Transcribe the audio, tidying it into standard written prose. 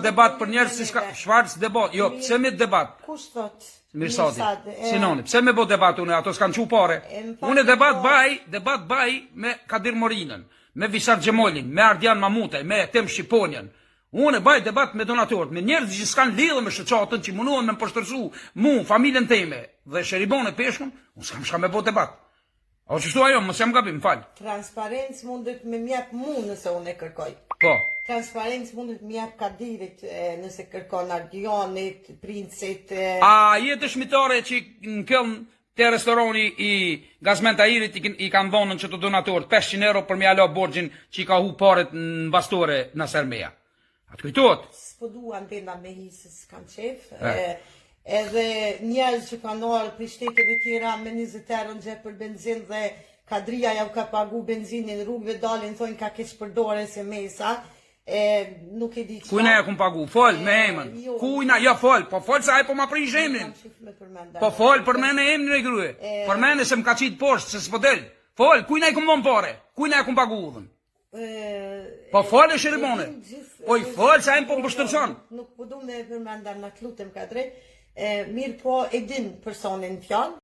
debat për njerëz si Schwarz debat. Jo, pse me debat? Kush thot? Mirsadi. Sinoni, pse me bo debat unë, ato s'kan qu pare. Unë debat baj me Kadir Morinën, me Visar Gjemolin, me Ardian Mamutaj, me Tem Shqiponjan. Unë baj debat me donatorët, me njerëz që s'kan lidhë me shoqatën, që munohen me më poshtërsu mu, familjen teme dhe Sheribon e Peshkun, unë s'kam shka me bo debat. O qështu ajo, mos jam gabim, fal. Transparencë mundet me mjep mu nëse unë e kërkoj. Po. Transparencë mundet me mjep Kadirit nëse kërkon Ardionit, Princit. A jetë shmitare që në këllën te restorani i Gazmenta Irit i kanë dhonën që të donatorët 500 euro për me alo borgjin që i ka hu paret në bastore në Sermeja. Atë kujtot? S'po duan benda me hisës kanë qef. Edhe njerëz që kanë orë për shteteve tjera me 20 euro në gjep për benzin dhe Kadria ja u ka pagu benzinin rrugëve dalin thonë ka keq përdore se mesa. Nuk e di çfarë. Kujna ja kum pagu, fol me emën. Kujna, ja fol, po fol se ai po ma prish emrin. Po fol për mene emrin e grye. Për mene se më ka qit poshtë se s'po del. Fol, kujna i kum dhon pare. Kujna ja kum pagu udhën. Po fol e Sheribone. Oj fol se ai po më shtërson. Nuk po du me përmenda na lutem Kadri. Mirë po e din personin fjalë.